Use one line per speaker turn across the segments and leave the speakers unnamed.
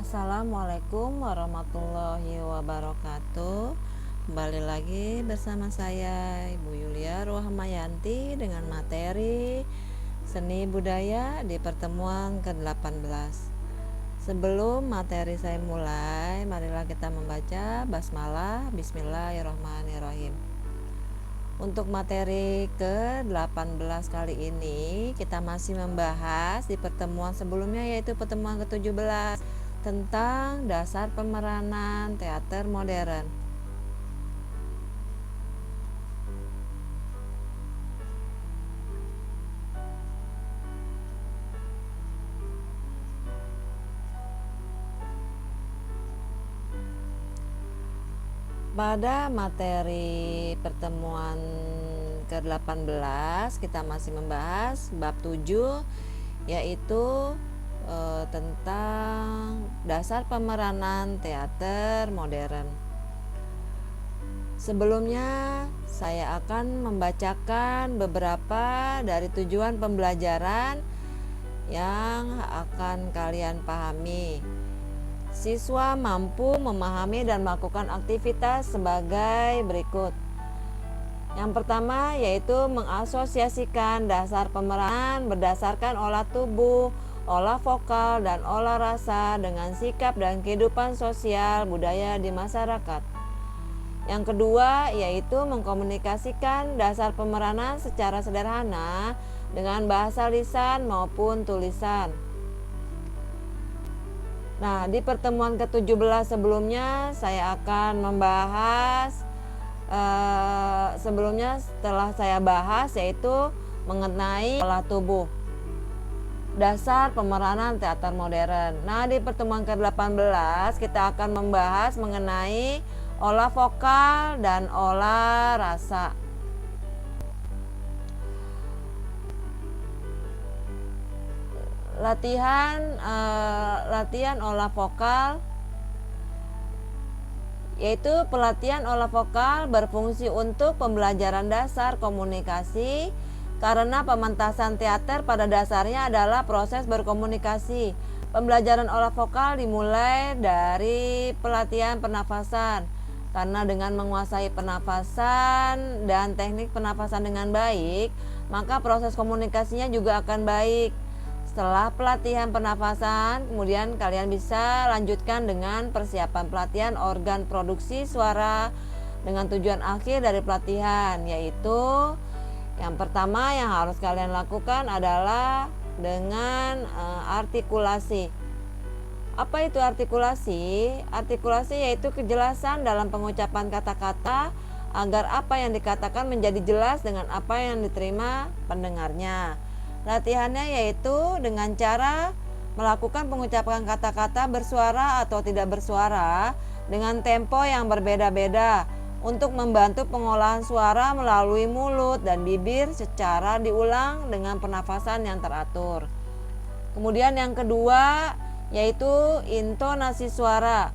Assalamualaikum warahmatullahi wabarakatuh. Kembali lagi bersama saya Ibu Yulia Rohmayanti dengan materi seni budaya di pertemuan ke-18. Sebelum materi saya mulai, marilah kita membaca basmalah. Bismillahirrahmanirrahim. Untuk materi ke-18 kali ini kita masih membahas di pertemuan sebelumnya, yaitu pertemuan ke-17 tentang dasar pemeranan teater modern. Pada materi pertemuan ke-18 kita masih membahas bab 7, yaitu tentang dasar pemeranan teater modern. Sebelumnya saya akan membacakan beberapa dari tujuan pembelajaran yang akan kalian pahami. Siswa mampu memahami dan melakukan aktivitas sebagai berikut. Yang pertama yaitu mengasosiasikan dasar pemeranan berdasarkan olah tubuh, olah vokal, dan olah rasa dengan sikap dan kehidupan sosial budaya di masyarakat. Yang kedua yaitu mengkomunikasikan dasar pemeranan secara sederhana dengan bahasa lisan maupun tulisan. Nah, di pertemuan ke-17 sebelumnya saya akan membahas setelah saya bahas yaitu mengenai olah tubuh, dasar pemeranan teater modern. Nah, di pertemuan ke-18 kita akan membahas mengenai olah vokal dan olah rasa. Latihan olah vokal, yaitu pelatihan olah vokal berfungsi untuk pembelajaran dasar komunikasi, karena pementasan teater pada dasarnya adalah proses berkomunikasi. Pembelajaran olah vokal dimulai dari pelatihan pernafasan, karena dengan menguasai pernafasan dan teknik pernafasan dengan baik, maka proses komunikasinya juga akan baik. Setelah pelatihan pernafasan, kemudian kalian bisa lanjutkan dengan persiapan pelatihan organ produksi suara dengan tujuan akhir dari pelatihan, yaitu yang pertama yang harus kalian lakukan adalah dengan artikulasi. Apa itu artikulasi? Artikulasi yaitu kejelasan dalam pengucapan kata-kata agar apa yang dikatakan menjadi jelas dengan apa yang diterima pendengarnya. Latihannya yaitu dengan cara melakukan pengucapan kata-kata bersuara atau tidak bersuara dengan tempo yang berbeda-beda untuk membantu pengolahan suara melalui mulut dan bibir secara diulang dengan pernafasan yang teratur. Kemudian yang kedua yaitu intonasi suara,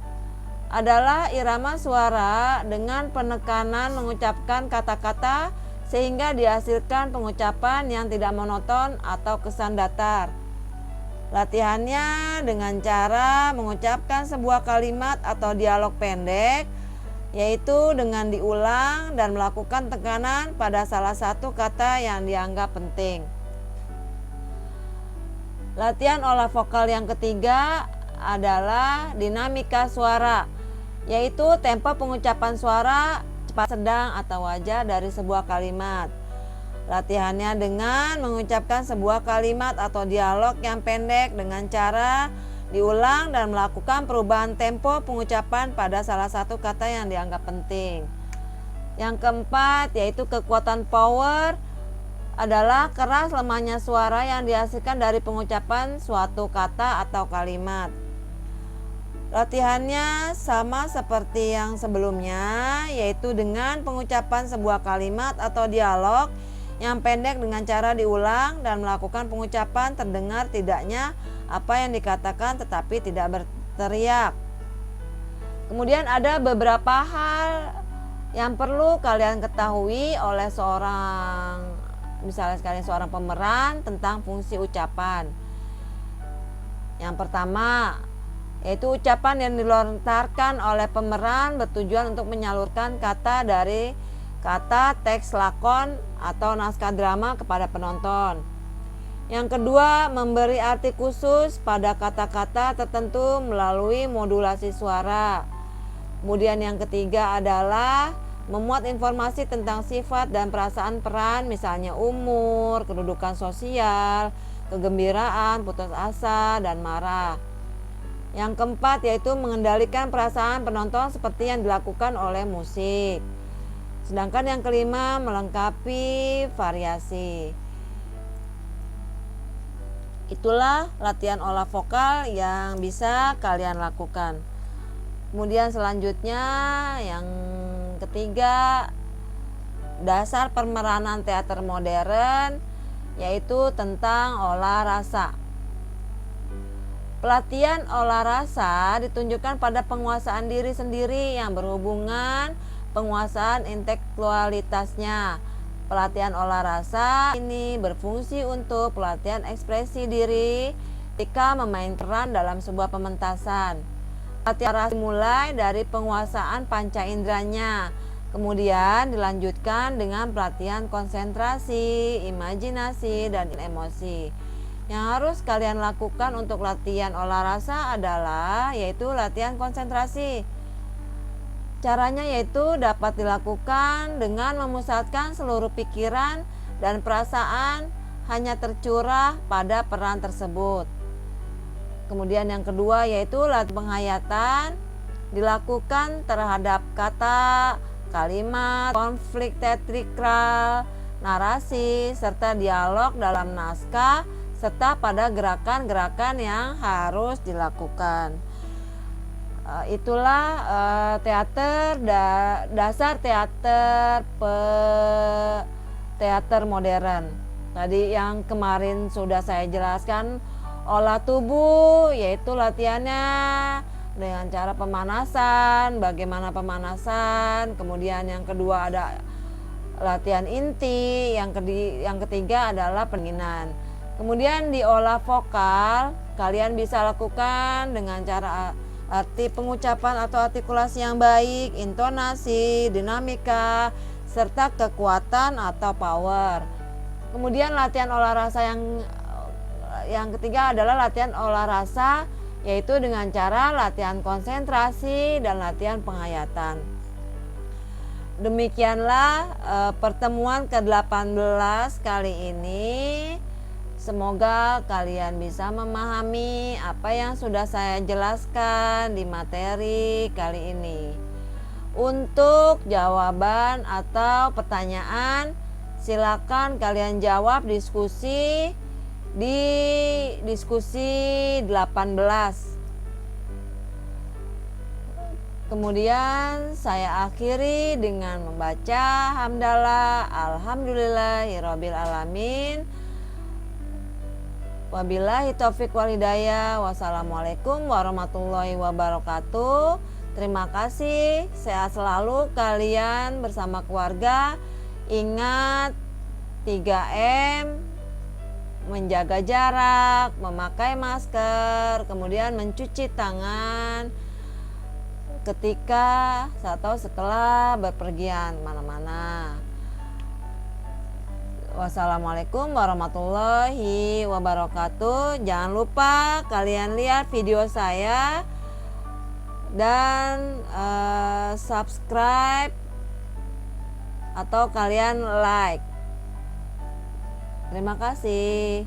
adalah irama suara dengan penekanan mengucapkan kata-kata sehingga dihasilkan pengucapan yang tidak monoton atau kesan datar. Latihannya dengan cara mengucapkan sebuah kalimat atau dialog pendek, yaitu dengan diulang dan melakukan tekanan pada salah satu kata yang dianggap penting. Latihan olah vokal yang ketiga adalah dinamika suara, yaitu tempo pengucapan suara cepat, sedang, atau wajar dari sebuah kalimat. Latihannya dengan mengucapkan sebuah kalimat atau dialog yang pendek dengan cara diulang dan melakukan perubahan tempo pengucapan pada salah satu kata yang dianggap penting. Yang keempat yaitu kekuatan power, adalah keras lemahnya suara yang dihasilkan dari pengucapan suatu kata atau kalimat. Latihannya sama seperti yang sebelumnya, yaitu dengan pengucapan sebuah kalimat atau dialog yang pendek dengan cara diulang dan melakukan pengucapan terdengar tidaknya apa yang dikatakan tetapi tidak berteriak. Kemudian ada beberapa hal yang perlu kalian ketahui oleh seorang pemeran tentang fungsi ucapan. Yang pertama yaitu ucapan yang dilontarkan oleh pemeran bertujuan untuk menyalurkan kata dari kata teks lakon atau naskah drama kepada penonton. Yang kedua, memberi arti khusus pada kata-kata tertentu melalui modulasi suara. Kemudian yang ketiga adalah memuat informasi tentang sifat dan perasaan peran, misalnya umur, kedudukan sosial, kegembiraan, putus asa, dan marah. Yang keempat yaitu mengendalikan perasaan penonton seperti yang dilakukan oleh musik. Sedangkan yang kelima melengkapi variasi. Itulah latihan olah vokal yang bisa kalian lakukan. Kemudian selanjutnya yang ketiga, dasar pemeranan teater modern, yaitu tentang olah rasa. Pelatihan olah rasa ditunjukkan pada penguasaan diri sendiri yang berhubungan penguasaan intelektualitasnya. Pelatihan olah rasa ini berfungsi untuk pelatihan ekspresi diri ketika memainkan peran dalam sebuah pementasan. Pelatihan rasa dimulai dari penguasaan panca inderanya, kemudian dilanjutkan dengan pelatihan konsentrasi, imajinasi, dan emosi. Yang harus kalian lakukan untuk latihan olah rasa adalah yaitu latihan konsentrasi. Caranya yaitu dapat dilakukan dengan memusatkan seluruh pikiran dan perasaan hanya tercurah pada peran tersebut. Kemudian yang kedua yaitu latihan penghayatan, dilakukan terhadap kata, kalimat, konflik teatrikal, narasi, serta dialog dalam naskah, serta pada gerakan-gerakan yang harus dilakukan. Itulah teater dasar teater modern. Tadi yang kemarin sudah saya jelaskan olah tubuh, yaitu latihannya dengan cara pemanasan, bagaimana pemanasan. Kemudian yang kedua ada latihan inti, yang ketiga adalah pendinginan. Kemudian di olah vokal kalian bisa lakukan dengan cara arti pengucapan atau artikulasi yang baik, intonasi, dinamika, serta kekuatan atau power. Kemudian latihan olah rasa yang ketiga adalah latihan olah rasa, yaitu dengan cara latihan konsentrasi dan latihan penghayatan. Demikianlah pertemuan ke-18 kali ini. Semoga kalian bisa memahami apa yang sudah saya jelaskan di materi kali ini. Untuk jawaban atau pertanyaan, silakan kalian jawab diskusi di diskusi 18. Kemudian saya akhiri dengan membaca hamdalah alhamdulillahirabbil alamin. Wabillahi taufiq wal hidayah. Wassalamualaikum warahmatullahi wabarakatuh. Terima kasih. Sehat selalu kalian bersama keluarga. Ingat 3M, menjaga jarak, memakai masker, kemudian mencuci tangan ketika atau setelah berpergian mana-mana. Wassalamualaikum warahmatullahi wabarakatuh. Jangan lupa kalian lihat video saya dan subscribe atau kalian like. Terima kasih.